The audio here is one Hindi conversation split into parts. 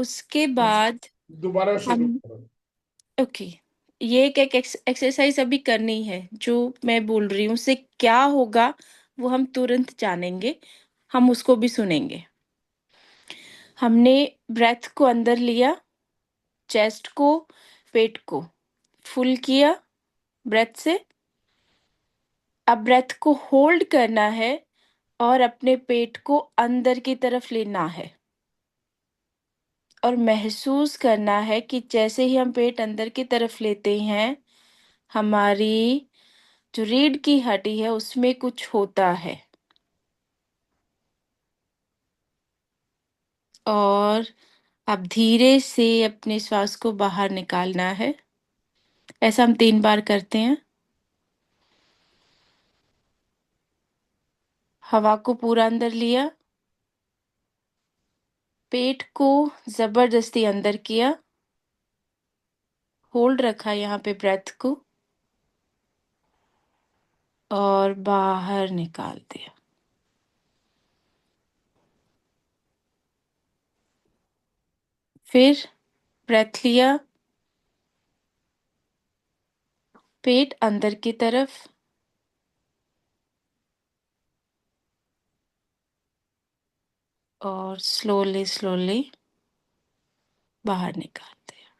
उसके बाद दोबारा शुरू हम करो। ओके, ये एक एक्सरसाइज अभी करनी है जो मैं बोल रही हूँ, उससे क्या होगा वो हम तुरंत जानेंगे। हम उसको भी सुनेंगे। हमने ब्रेथ को अंदर लिया, चेस्ट को, पेट को फुल किया ब्रेथ से। अब ब्रेथ को होल्ड करना है और अपने पेट को अंदर की तरफ लेना है और महसूस करना है कि जैसे ही हम पेट अंदर की तरफ लेते हैं, हमारी जो रीढ़ की हड्डी है उसमें कुछ होता है। और अब धीरे से अपने श्वास को बाहर निकालना है। ऐसा हम 3 बार करते हैं। हवा को पूरा अंदर लिया, पेट को जबरदस्ती अंदर किया, होल्ड रखा यहाँ पे ब्रेथ को और बाहर निकाल दिया। फिर ब्रेथ लिया, पेट अंदर की तरफ और स्लोली स्लोली बाहर निकाल दिया।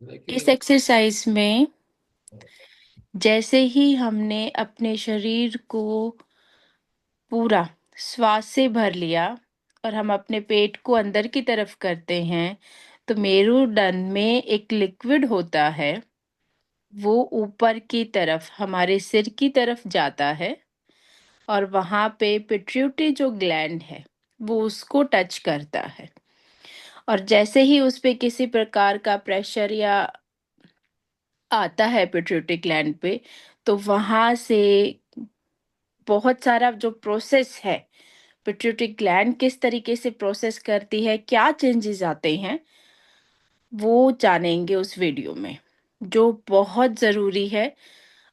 इस लेकिन एक्सरसाइज में जैसे ही हमने अपने शरीर को पूरा श्वास से भर लिया और हम अपने पेट को अंदर की तरफ करते हैं, तो मेरुदंड में एक लिक्विड होता है, वो ऊपर की तरफ हमारे सिर की तरफ जाता है और वहां पे पिट्यूटरी जो ग्लैंड है वो उसको टच करता है। और जैसे ही उस पे किसी प्रकार का प्रेशर या आता है पिट्यूटरी ग्लैंड पे, तो वहां से बहुत सारा जो प्रोसेस है, पिट्यूटरी ग्लैंड किस तरीके से प्रोसेस करती है, क्या चेंजेस आते हैं, वो जानेंगे उस वीडियो में, जो बहुत ज़रूरी है।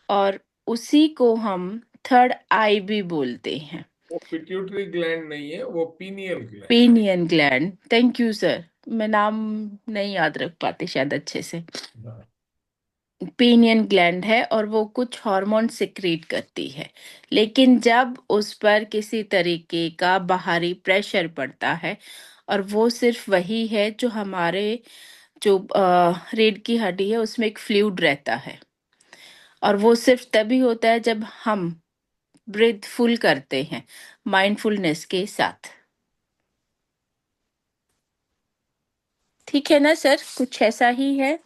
और उसी को हम थर्ड आई भी बोलते हैं। वो पिट्यूटरी ग्लैंड नहीं है, वो pineal gland. Pineal gland, thank you sir. मैं नाम नहीं याद रख पाती शायद अच्छे से। हाँ। पीनियन ग्लैंड है और वो कुछ हार्मोन सिक्रीट करती है। लेकिन जब उस पर किसी तरीके का बाहरी प्रेशर पड़ता है, और वो सिर्फ वही है जो हमारे जो रीढ़ की हड्डी है उसमें एक फ्लूइड रहता है, और वो सिर्फ तभी होता है जब हम ब्रीथ फुल करते हैं माइंडफुलनेस के साथ। ठीक है ना सर, कुछ ऐसा ही है।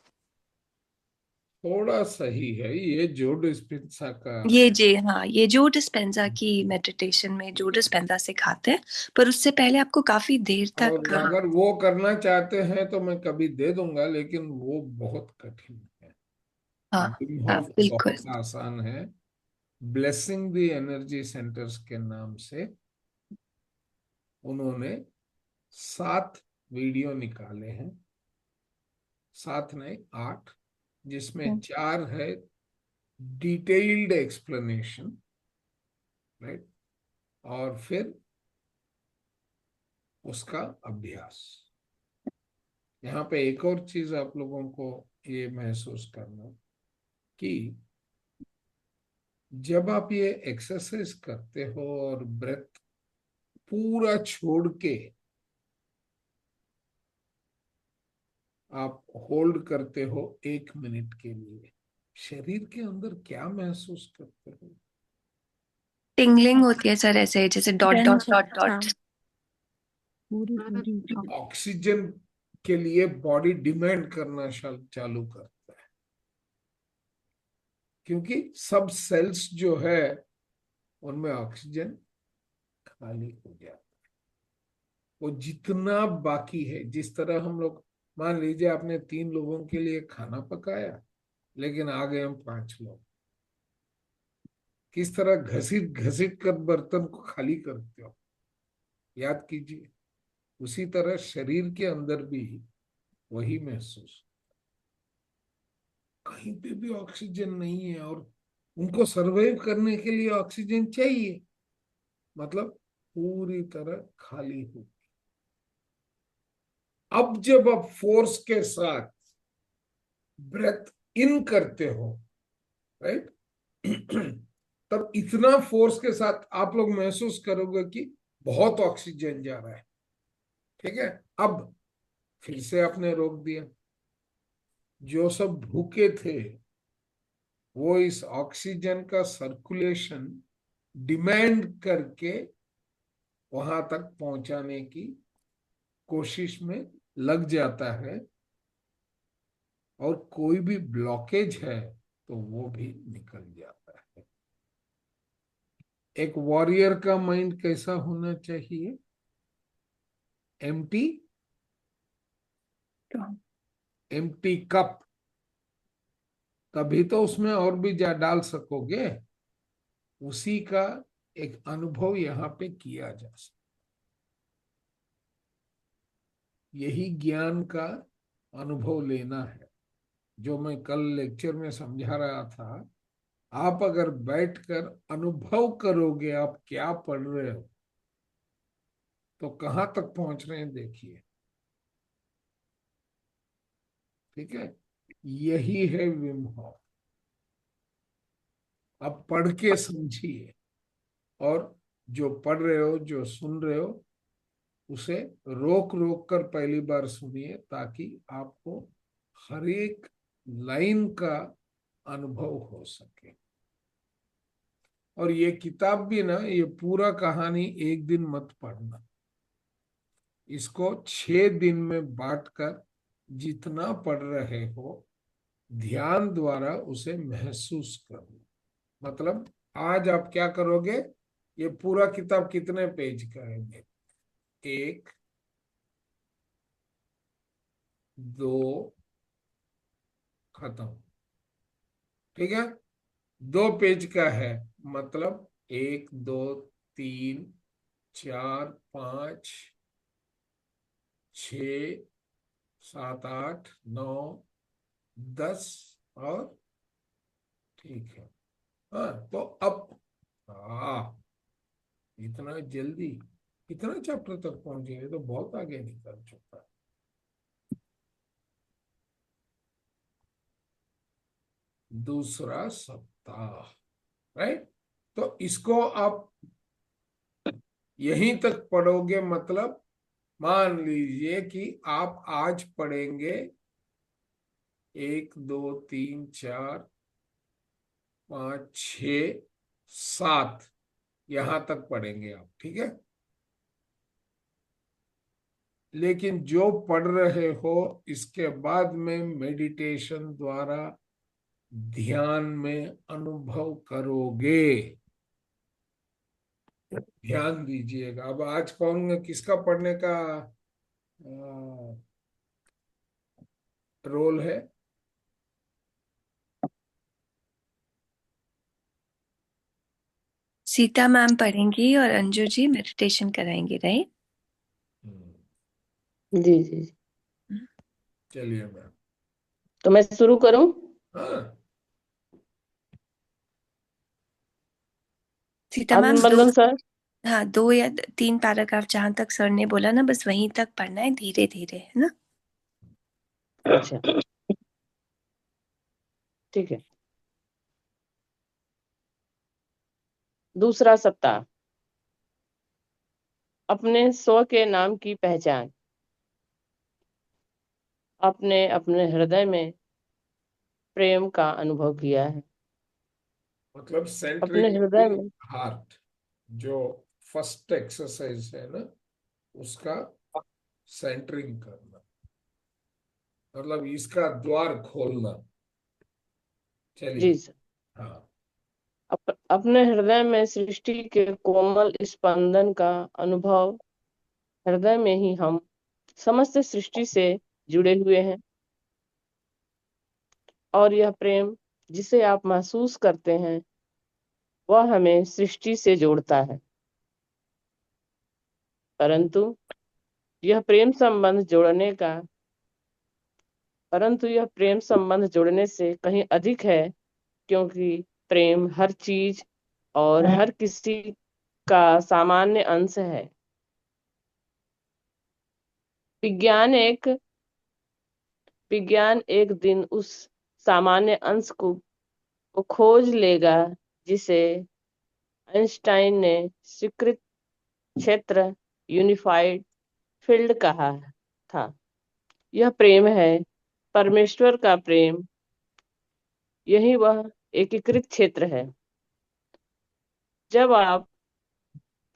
थोड़ा सही है, ये जो डिस्पेंसा का। ये जी हाँ, ये जो डिस्पेंजा की मेडिटेशन में जो डिस्पेंजा सिखाते हैं, पर उससे पहले आपको काफी देर और तक अगर वो करना चाहते हैं तो मैं कभी दे दूंगा, लेकिन वो बहुत कठिन है। हाँ विम हाँ होफ बिल्कुल। बहुत आसान है। ब्लेसिंग द एनर्जी सेंटर्स के नाम से उन्होंने 7 वीडियो निकाले हैं, 7 नहीं 8, जिसमें 4 है डिटेल्ड एक्सप्लेनेशन, राइट, और फिर उसका अभ्यास। यहाँ पे एक और चीज आप लोगों को ये महसूस करना कि जब आप ये एक्सरसाइज करते हो और ब्रेथ पूरा छोड़ के आप होल्ड करते हो 1 मिनट के लिए, शरीर के अंदर क्या महसूस करते हो? टिंगलिंग होती है सर, ऐसे जैसे डॉट डॉट टेंशन, डॉट हाँ। डॉट। पूरी पूरी ऑक्सीजन के लिए बॉडी डिमांड करना चालू करता है, क्योंकि सब सेल्स जो है उनमें ऑक्सीजन खाली हो जाता है। वो जितना बाकी है, जिस तरह हम लोग, मान लीजिए आपने 3 लोगों के लिए खाना पकाया, लेकिन आ गए हम 5 लोग, किस तरह घसीट घसीट कर बर्तन को खाली करते हो, याद कीजिए। उसी तरह शरीर के अंदर भी वही महसूस, कहीं पे भी ऑक्सीजन नहीं है और उनको सरवाइव करने के लिए ऑक्सीजन चाहिए। मतलब पूरी तरह खाली हो। अब जब आप फोर्स के साथ ब्रेथ इन करते हो, राइट, तब इतना फोर्स के साथ आप लोग महसूस करोगे कि बहुत ऑक्सीजन जा रहा है। ठीक है, अब फिर से आपने रोक दिया। जो सब भूखे थे वो इस ऑक्सीजन का सर्कुलेशन डिमांड करके वहां तक पहुंचाने की कोशिश में लग जाता है, और कोई भी ब्लॉकेज है तो वो भी निकल जाता है। एक वॉरियर का माइंड कैसा होना चाहिए? एम्प्टी, एम्प्टी कप, तभी तो उसमें और भी जा डाल सकोगे। उसी का एक अनुभव यहाँ पे किया जा सकता। यही ज्ञान का अनुभव लेना है, जो मैं कल लेक्चर में समझा रहा था। आप अगर बैठकर अनुभव करोगे आप क्या पढ़ रहे हो, तो कहां तक पहुंच रहे हैं देखिए। ठीक है, यही है विम होफ। आप पढ़ के समझिए, और जो पढ़ रहे हो, जो सुन रहे हो, उसे रोक रोक कर पहली बार सुनिए, ताकि आपको हर एक लाइन का अनुभव हो सके। और ये किताब भी ना, ये पूरा कहानी एक दिन मत पढ़ना। इसको 6 दिन में बांटकर जितना पढ़ रहे हो, ध्यान द्वारा उसे महसूस करो। मतलब आज आप क्या करोगे? ये पूरा किताब कितने पेज का है? एक, दो, खत्म। ठीक है, 2 पेज का है, मतलब 1 2 3 4 5 6 7 8 9 10, और ठीक है। हाँ, तो अब, हाँ, इतना जल्दी इतना चैप्टर तक पहुंच गए तो बहुत आगे निकल चुका है। दूसरा सप्ताह, राइट। तो इसको आप यहीं तक पढ़ोगे, मतलब मान लीजिए कि आप आज पढ़ेंगे 1 2 3 4 5 6 7, यहां तक पढ़ेंगे आप। ठीक है, लेकिन जो पढ़ रहे हो इसके बाद में मेडिटेशन द्वारा ध्यान में अनुभव करोगे। ध्यान दीजिएगा। अब आज कौन किसका पढ़ने का रोल है? सीता मैम पढ़ेंगी और अंजू जी मेडिटेशन कराएंगे, राइट? हम्म, जी जी जी। चलिए मैम। तो मैं शुरू करूं? हाँ, सीता मैम दो, आत्मबंधन सर। हाँ 2 या 3 पैराग्राफ जहां तक सर ने बोला ना, बस वहीं तक पढ़ना है, धीरे धीरे, है ना? अच्छा, ठीक है। दूसरा सप्ताह, अपने स्व के नाम की पहचान। आपने अपने हृदय में प्रेम का अनुभव किया है। मतलब अपने सेंटरिंग हृदय में, हार्ट, जो फर्स्ट एक्सरसाइज है ना, उसका सेंटरिंग करना, मतलब इसका द्वार खोलना। जी चलिए। सर, हाँ। अपने हृदय में सृष्टि के कोमल स्पंदन का अनुभव। हृदय में ही हम समस्त सृष्टि से जुड़े हुए हैं, और यह प्रेम जिसे आप महसूस करते हैं वह हमें सृष्टि से जोड़ता है। परंतु यह प्रेम संबंध जोड़ने का परंतु यह प्रेम संबंध जोड़ने से कहीं अधिक है, क्योंकि प्रेम हर चीज और हर किसी का सामान्य अंश है। विज्ञान एक विज्ञान एक दिन उस सामान्य अंश को खोज लेगा जिसे आइंस्टाइन ने स्वीकृत क्षेत्र यूनिफाइड फील्ड कहा था। यह प्रेम है, परमेश्वर का प्रेम। यही वह एकीकृत क्षेत्र है। जब आप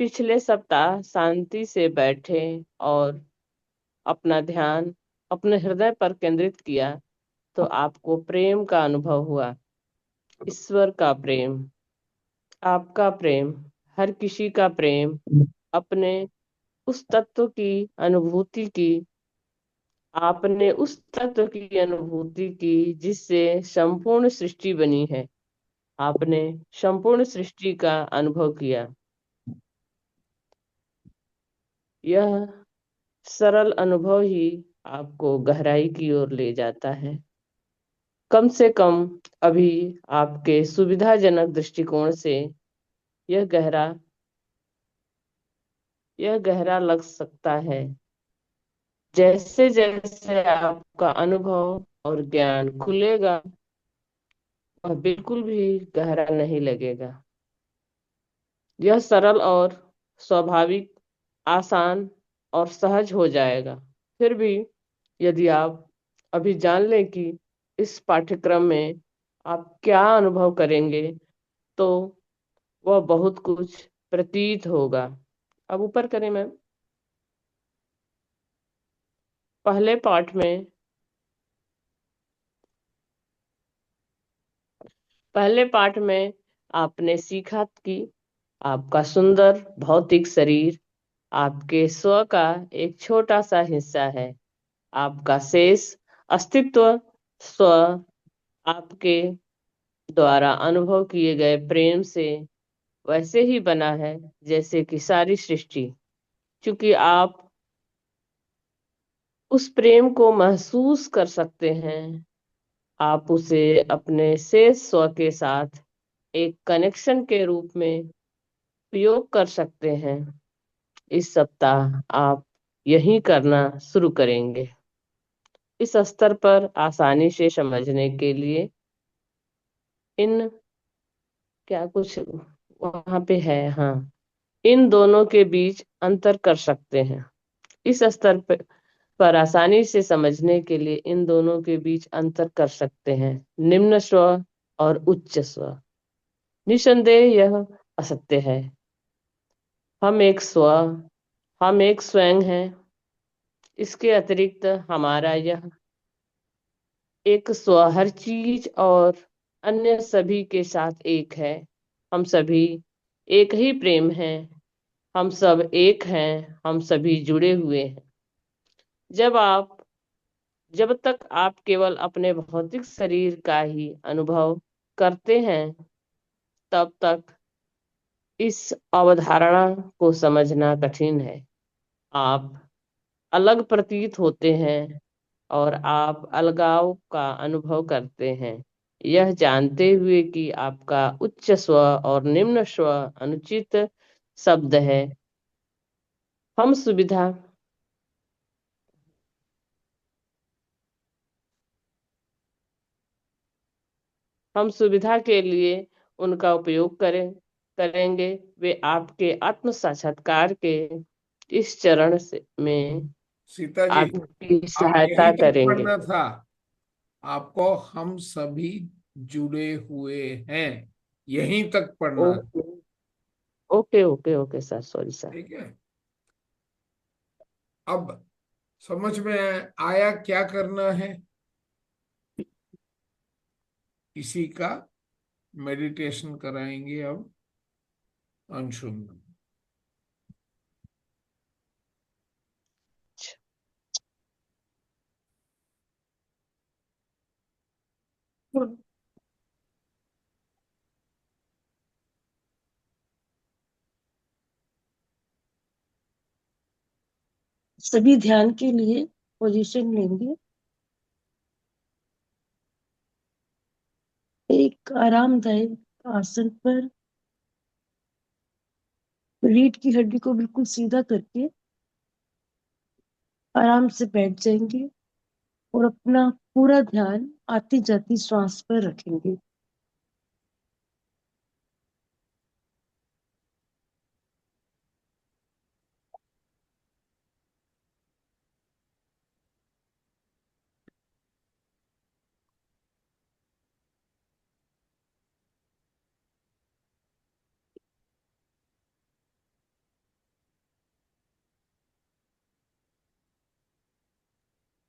पिछले सप्ताह शांति से बैठे और अपना ध्यान अपने हृदय पर केंद्रित किया तो आपको प्रेम का अनुभव हुआ। ईश्वर का प्रेम, आपका प्रेम, हर किसी का प्रेम, अपने उस तत्व की अनुभूति की आपने उस तत्व की अनुभूति की जिससे संपूर्ण सृष्टि बनी है। आपने संपूर्ण सृष्टि का अनुभव किया। यह सरल अनुभव ही आपको गहराई की ओर ले जाता है। कम से कम अभी आपके सुविधाजनक दृष्टिकोण से यह गहरा यह गहरा लग सकता है। जैसे जैसे आपका अनुभव और ज्ञान खुलेगा वह बिल्कुल भी गहरा नहीं लगेगा। यह सरल और स्वाभाविक, आसान और सहज हो जाएगा। फिर भी यदि आप अभी जान लें कि इस पाठ्यक्रम में आप क्या अनुभव करेंगे तो वह बहुत कुछ प्रतीत होगा। अब ऊपर करें मैम। पहले पाठ में पहले पाठ में आपने सीखा कि आपका सुंदर भौतिक शरीर आपके स्व का एक छोटा सा हिस्सा है। आपका शेष अस्तित्व स्व आपके द्वारा अनुभव किए गए प्रेम से वैसे ही बना है जैसे कि सारी सृष्टि। क्योंकि आप उस प्रेम को महसूस कर सकते हैं, आप उसे अपने शेष स्व के साथ एक कनेक्शन के रूप में उपयोग कर सकते हैं। इस सप्ताह आप यही करना शुरू करेंगे। इस स्तर पर आसानी से समझने के लिए इन क्या कुछ वहां पे है, हाँ, इन दोनों के बीच अंतर कर सकते हैं। इस स्तर पर आसानी से समझने के लिए इन दोनों के बीच अंतर कर सकते हैं, निम्न स्व और उच्च स्व। निसंदेह यह असत्य है। हम एक स्व हम एक स्वयं हैं। इसके अतिरिक्त हमारा यह एक स्व हर चीज और अन्य सभी के साथ एक है। हम सभी एक ही प्रेम हैं। हम सब एक हैं। हम सभी जुड़े हुए हैं। जब आप जब तक आप केवल अपने भौतिक शरीर का ही अनुभव करते हैं तब तक इस अवधारणा को समझना कठिन है। आप अलग प्रतीत होते हैं और आप अलगाव का अनुभव करते हैं, यह जानते हुए कि आपका उच्च स्व और निम्न स्व अनुचित शब्द है। हम सुविधा हम सुविधा के लिए उनका उपयोग करेंगे। वे आपके आत्म साक्षात्कार के इस चरण में सीता जी, आपकी आप सहायता यहीं तक करेंगे। पढ़ना था। आपको हम सभी जुड़े हुए हैं, यहीं तक पढ़ना था। Okay okay okay okay sir, sorry sir. ठीक है। अब समझ में आया क्या करना है। इसी का मेडिटेशन कराएंगे अब अंशुल। सभी ध्यान के लिए पोजीशन लेंगे। एक आरामदायक आसन पर रीढ़ की हड्डी को बिल्कुल सीधा करके आराम से बैठ जाएंगे और अपना पूरा ध्यान आती जाती श्वास पर रखेंगे।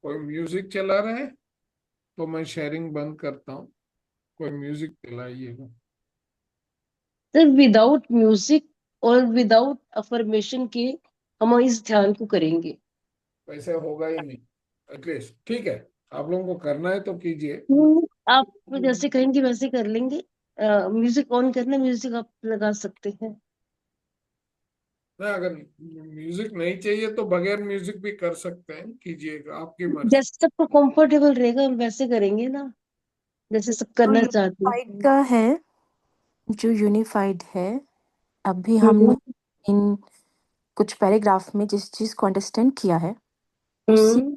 कोई म्यूजिक चला रहा है तो मैं शेयरिंग बंद करता हूँ। कोई म्यूजिक चलाइएगा। सर विदाउट म्यूजिक और विदाउट अफर्मेशन के हम इस ध्यान को करेंगे। वैसे होगा ही नहीं एटलीस्ट। ठीक है, आप लोगों को करना है तो कीजिए। आप जैसे कहेंगे वैसे कर लेंगे। म्यूजिक ऑन करना, म्यूजिक आप लगा सकते हैं। ना अगर म्यूजिक नहीं चाहिए तो बगैर म्यूजिक भी कर सकते हैं, कीजिएगा, आपकी मर्जी। जैसे सबको कंफर्टेबल रहेगा हम वैसे करेंगे ना, जैसे सब जो करना चाहते यूनिफाइड हैं। का है, जो यूनिफाइड है, अभी हमने हम्म। इन कुछ पैराग्राफ में जिस चीज को अंडरस्टैंड किया है, उसी हम्म।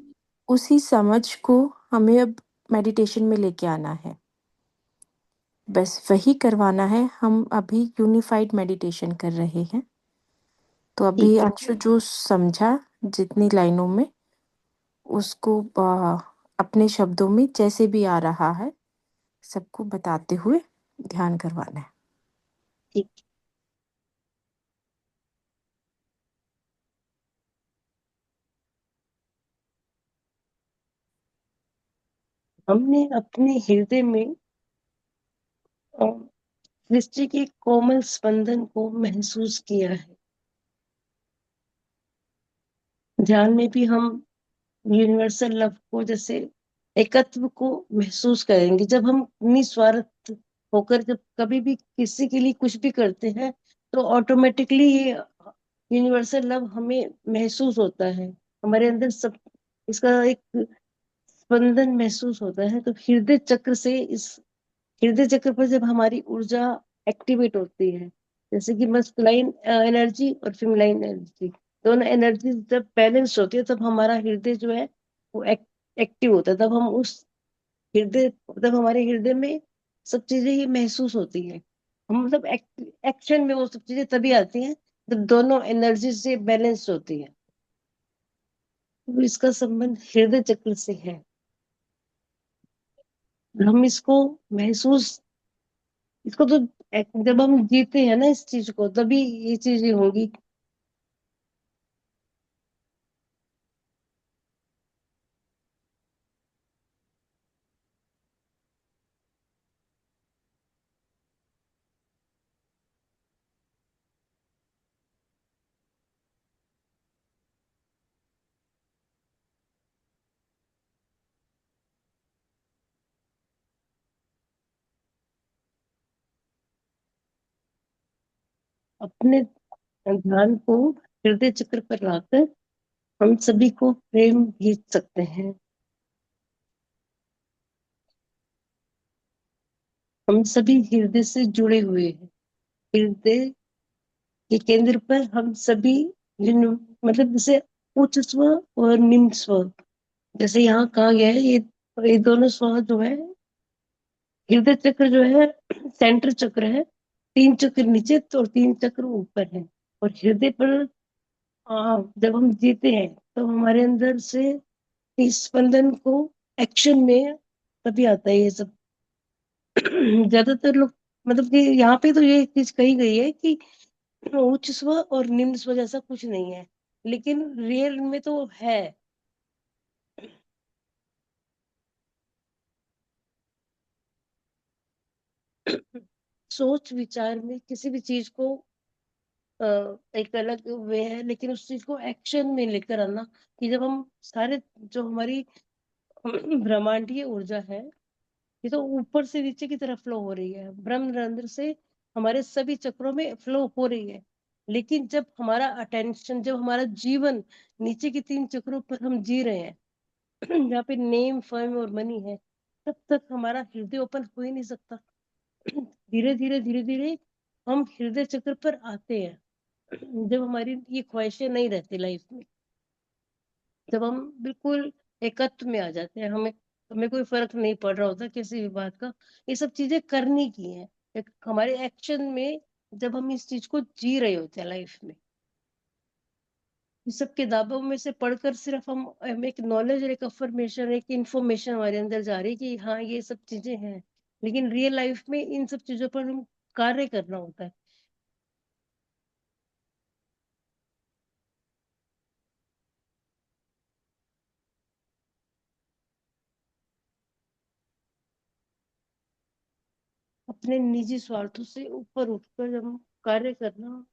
उसी समझ को हमें अब मेडिटेशन में लेके आना है। बस वही करवाना है। हम अभी यूनिफाइड मेडिटेशन कर रहे हैं। तो अभी ठीक है। अंशु जो समझा जितनी लाइनों में, उसको अपने शब्दों में जैसे भी आ रहा है सबको बताते हुए ध्यान करवाना है। ठीक। हमने अपने हृदय में अ, सृष्टि के कोमल स्पंदन को महसूस किया है। ध्यान में भी हम यूनिवर्सल लव को, जैसे एकत्व को महसूस करेंगे। जब हम निस्वार्थ होकर जब कभी भी किसी के लिए कुछ भी करते हैं तो ऑटोमेटिकली ये यूनिवर्सल लव हमें महसूस होता है। हमारे अंदर सब इसका एक स्पंदन महसूस होता है। तो हृदय चक्र से, इस हृदय चक्र पर जब हमारी ऊर्जा एक्टिवेट होती है, जैसे कि मस्कुलाइन एनर्जी और फीमेलाइन एनर्जी, दोनों एनर्जी जब बैलेंस होती है तब हमारा हृदय जो है वो एक्टिव होता है। तब हम उस हृदय तब हमारे हृदय में सब चीजें ये महसूस होती है। हम मतलब एक्शन में वो सब चीजें तभी आती हैं जब दोनों एनर्जी से बैलेंस होती है। तो इसका संबंध हृदय चक्र से है। हम इसको महसूस, इसको तो जब हम जीते हैं ना इस चीज को, तभी ये चीजें होंगी। अपने ध्यान को हृदय चक्र पर लाकर हम सभी को प्रेम भेज सकते हैं। हम सभी हृदय से जुड़े हुए हैं। हृदय के केंद्र पर हम सभी मतलब जैसे उच्च स्व और निम्न स्व, जैसे यहाँ कहा गया है, ये दोनों स्व जो है, हृदय चक्र जो है सेंटर चक्र है। तीन चक्र नीचे तो और तीन चक्र ऊपर है। और हृदय पर जब हम जीते हैं तो हमारे अंदर से इस स्पंदन को एक्शन में तभी आता है ये सब। ज्यादातर लोग, मतलब कि यहाँ पे तो ये चीज कही गई है कि उच्च स्व और निम्न स्व जैसा कुछ नहीं है, लेकिन रियल में तो है। सोच विचार में किसी भी चीज को एक अलग वे है, लेकिन उस चीज को एक्शन में लेकर आना, कि जब हम सारे जो हमारी ब्रह्मांडीय ऊर्जा है, ये तो ऊपर से नीचे की तरफ फ्लो हो रही है, ब्रह्मरंध्र से हमारे सभी चक्रों में फ्लो हो रही है। लेकिन जब हमारा अटेंशन, जब हमारा जीवन नीचे की तीन चक्रों पर हम जी रहे हैं, जहाँ पे नेम फर्म और मनी है, तब तक हमारा हृदय ओपन हो ही नहीं सकता। धीरे धीरे धीरे धीरे हम हृदय चक्र पर आते हैं। जब हमारी ये ख्वाहिशें नहीं रहती लाइफ में, जब हम बिल्कुल एकत्व में आ जाते हैं, हमें हमें कोई फर्क नहीं पड़ रहा होता किसी भी बात का, ये सब चीजें करनी की हैं हमारे एक्शन में, जब हम इस चीज को जी रहे होते हैं लाइफ में, इस सब किताबों में से पढ़कर सिर्फ हम एक नॉलेज और एक अफर्मेशन, एक इंफॉर्मेशन हमारे अंदर जा रही है कि हाँ ये सब चीजें हैं, लेकिन रियल लाइफ में इन सब चीजों पर हम कार्य करना होता है। अपने निजी स्वार्थों से ऊपर उठकर जब हम कार्य करना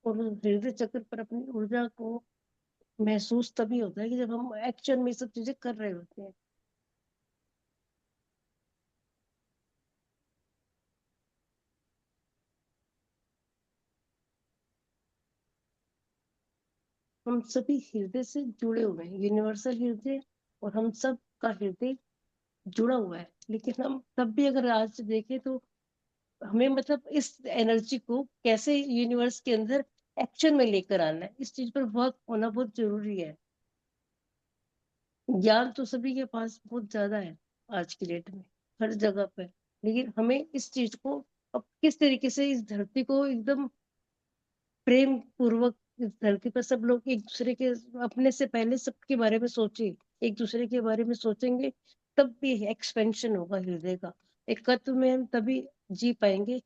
और हृदय चक्र पर अपनी ऊर्जा को महसूस तभी होता है कि जब हम एक्शन में ये सब चीजें कर रहे होते हैं। हम सभी हृदय से जुड़े हुए हैं, यूनिवर्सल हृदय, और हम सब का हृदय जुड़ा हुआ है, लेकिन हम तब भी अगर आज से देखें तो हमें मतलब इस एनर्जी को कैसे यूनिवर्स के अंदर एक्शन में लेकर आना है, इस चीज पर बहुत होना बहुत जरूरी है। ज्ञान तो सभी के पास बहुत ज्यादा है आज की डेट में, हर जगह पर, लेकिन हमें इस चीज को अब किस तरीके से इस धरती को एकदम प्रेम पूर्वक, इस धरती पर सब लोग एक दूसरे के, अपने से पहले सबके बारे में सोचे, एक दूसरे के बारे में सोचेंगे, तब भी एक्सपेंशन होगा हृदय का, एकत्व में हम तभी जी पाएंगे।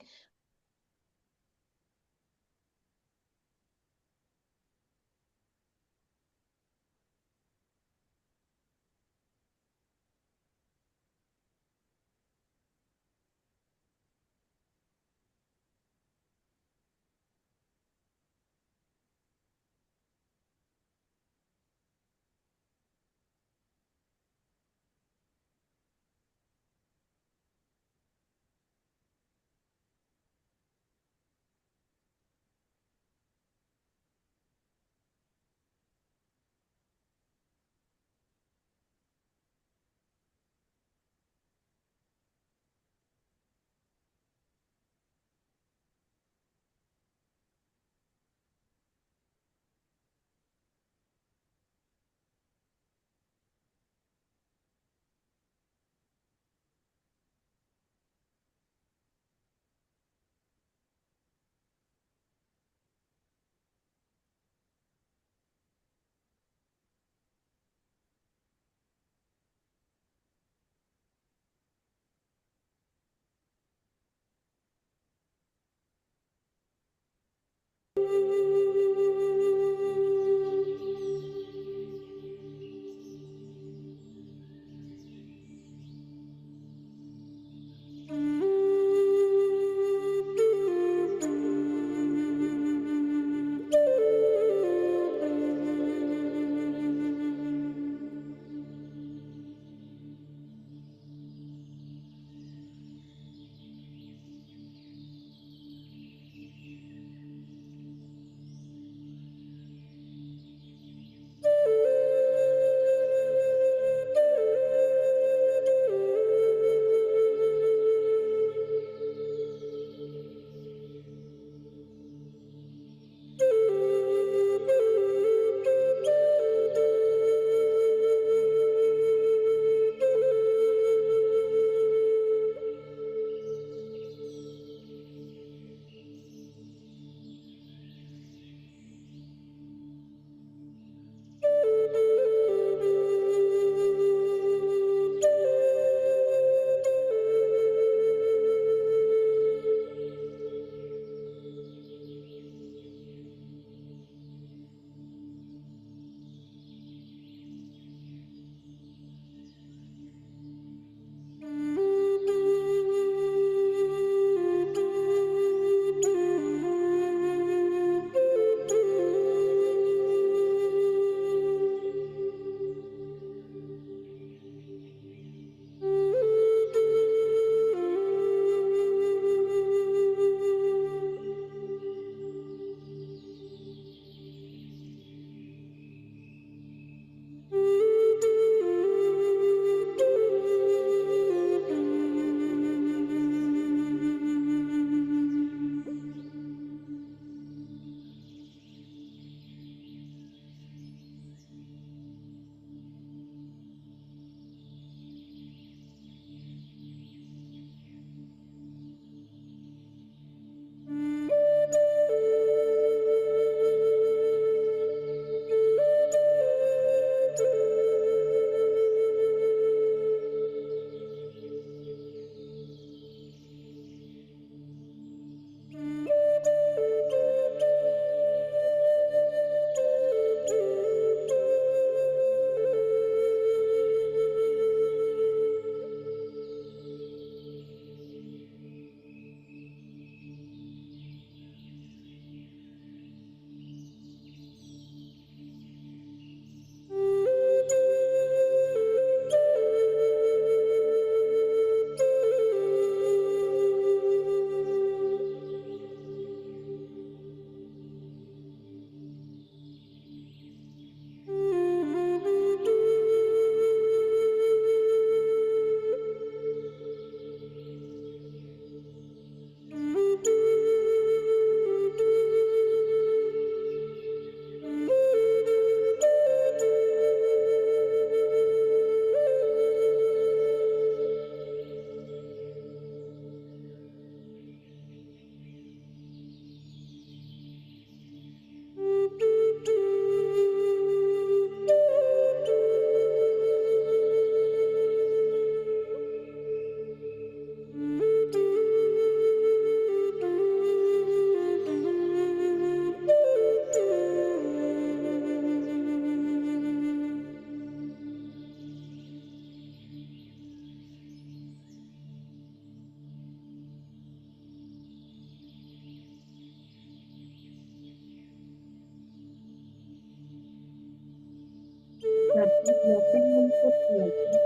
यात्रा हमको यात्रा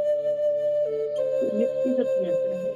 व्यक्तिगत यात्रा है।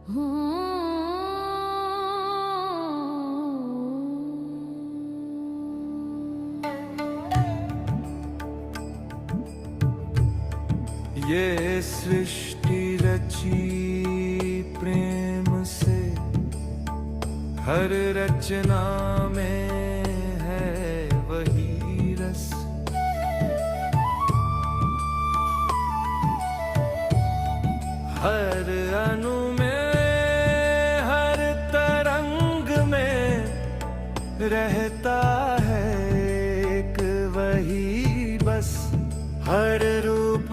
ये सृष्टि रची प्रेम से, हर रचना में है वही रस। हर अणु में, हर तरंग में रहता है एक वही बस। हर रूप,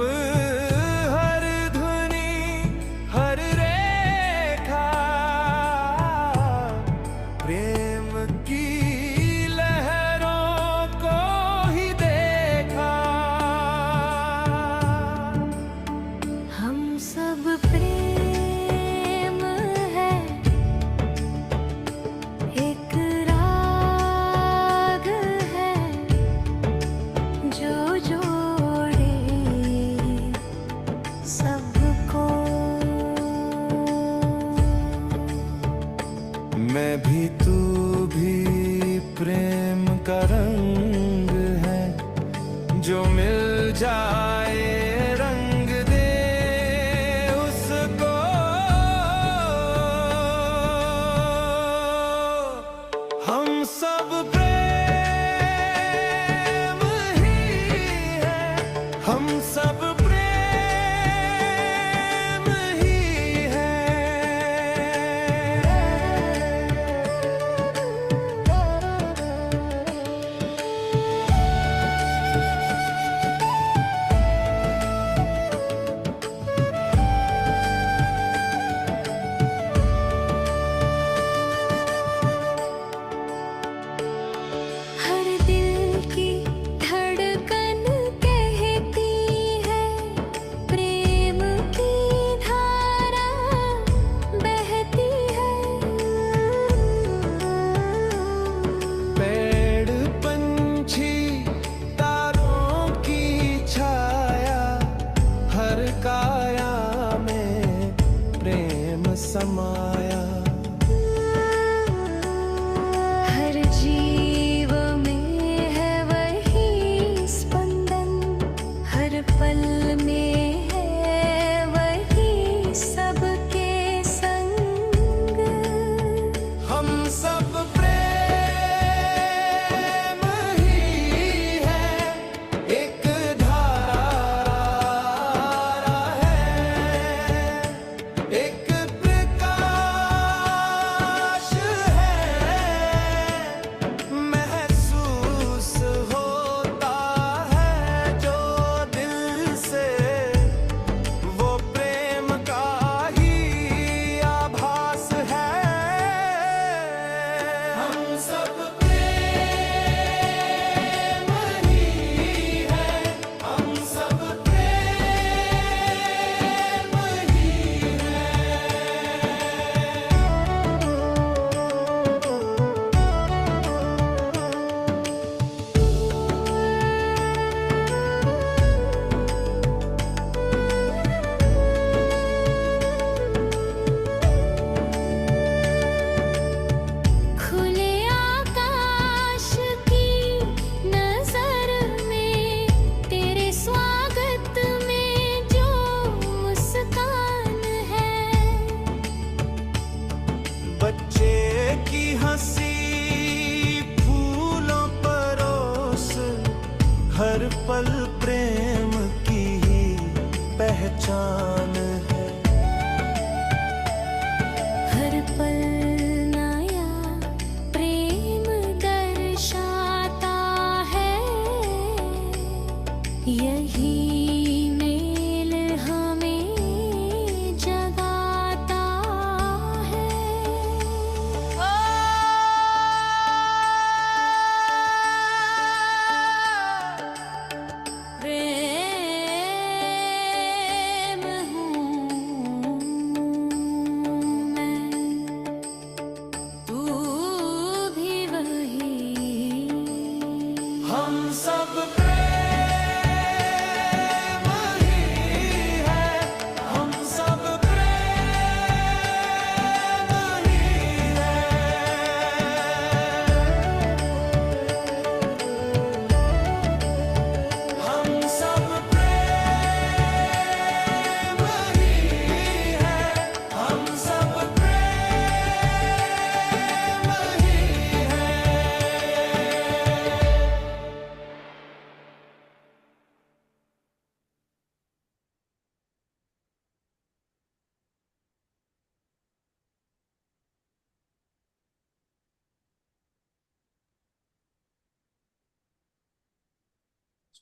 हर ध्वनि, हर रेखा प्रेम की लहरों को ही देखा। हम सब प्रेम है, एक राग है जो जोड़े सबको। मैं भी तू भी प्रेम का रंग है, जो मिल जाए रंग दे उसको। हम सब प्रेम ही है, हम सब प्रेम ही है। हर दिल की धड़कन कहती है, प्रेम की धारा बहती है। पेड़ पंछी तारों की छाया, हर काया में प्रेम समाया। हर जीव में है वही स्पंदन, हर पल में है वही सबके संग। हम सब प्रेम ही है, एक धारा है, एक प्रकाश है। महसूस होता है जो दिल से, वो प्रेम का ही आभास है। हम सब प्रेम ही है, हम सब प्रेम ही है। खुले आकाश की नजर में, तेरे स्वागत में जो मुस्कान है। बच्चे की हंसी फूलों परोस, हर पल प्रेम की ही पहचान है। हर पल नया प्रेम दर्शाता है, यही मेल हमें जगाता है।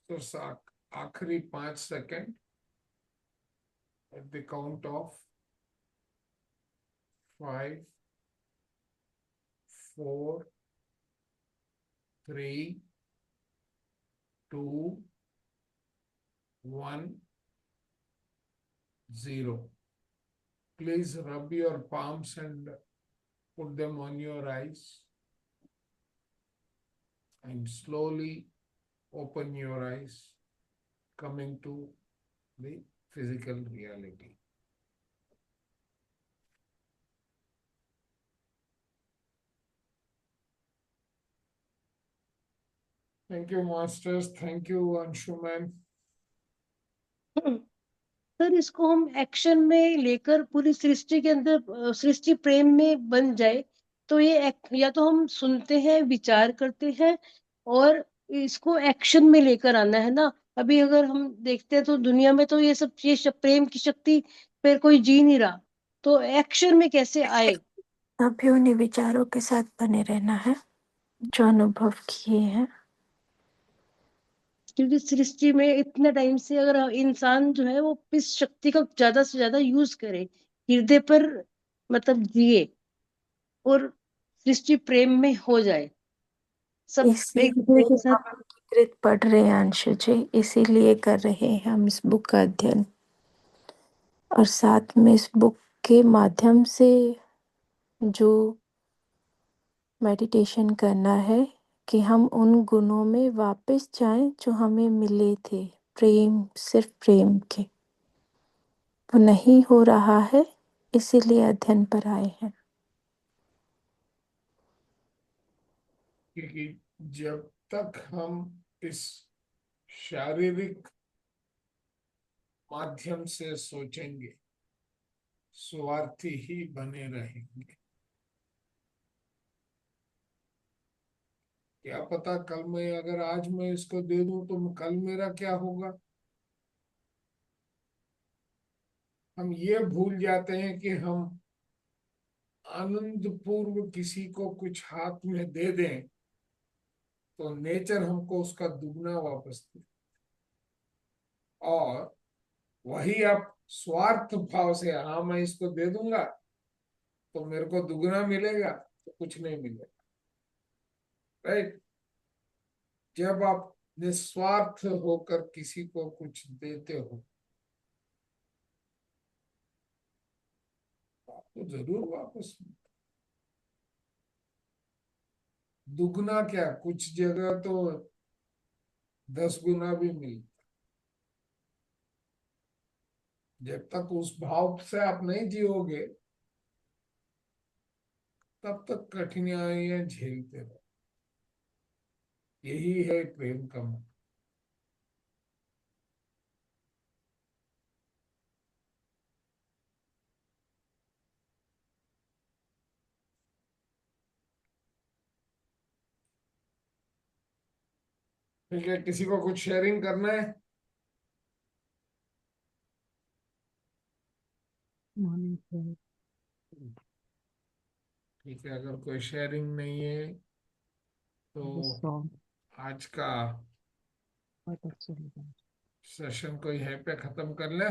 तो आखिरी 5 second at the count of 5, 4, 3, 2, 1, 0. Please rub your palms and put them on your eyes and slowly open your eyes, coming to the physical reality. Thank you, masters. Thank you, Anshuman. Sir इसको हम एक्शन में लेकर पूरी सृष्टि के अंदर सृष्टि प्रेम में बन जाए, तो ये या तो हम सुनते हैं, विचार करते हैं और इसको एक्शन में लेकर आना है ना। अभी अगर हम देखते हैं तो दुनिया में तो ये सब प्रेम की शक्ति पर कोई जी नहीं रहा, तो एक्शन में कैसे आए? अभी उन्हीं विचारों के साथ बने रहना है जो अनुभव किए हैं। क्योंकि सृष्टि में इतने टाइम से अगर इंसान जो है वो इस शक्ति का ज्यादा से ज्यादा यूज करे, हृदय पर मतलब जिए और सृष्टि प्रेम में हो जाए, सब एक दूसरे इसीलिए के साथ। हम एकीकृत पढ़ रहे हैं अंशु जी, इसीलिए कर रहे हैं हम इस बुक का अध्ययन, और साथ में इस बुक के माध्यम से जो मेडिटेशन करना है कि हम उन गुणों में वापस जाएं जो हमें मिले थे, प्रेम, सिर्फ प्रेम के। वो नहीं हो रहा है, इसीलिए अध्ययन पर आए हैं। क्योंकि जब तक हम इस शारीरिक माध्यम से सोचेंगे, स्वार्थी ही बने रहेंगे। क्या पता कल मैं, अगर आज मैं इसको दे दूं तो कल मेरा क्या होगा। हम ये भूल जाते हैं कि हम आनंद पूर्व किसी को कुछ हाथ में दे दें तो नेचर हमको उसका दुगना वापस दे, और वही आप स्वार्थ भाव से, हाँ मैं इसको दे दूंगा तो मेरे को दुगना मिलेगा, तो कुछ नहीं मिलेगा। राइट? जब आप निस्वार्थ होकर किसी को कुछ देते हो, आपको जरूर वापस मिलेगा। दुगना क्या, कुछ जगह तो 10 गुना भी मिलता। जब तक उस भाव से आप नहीं जियोगे तब तक कठिनाइयां झेलते रहो। यही है प्रेम का मतलब। ठीक है, किसी को कुछ शेयरिंग करना है? ठीक है, अगर कोई शेयरिंग नहीं है तो आज का सेशन को यहीं पे खत्म कर ले।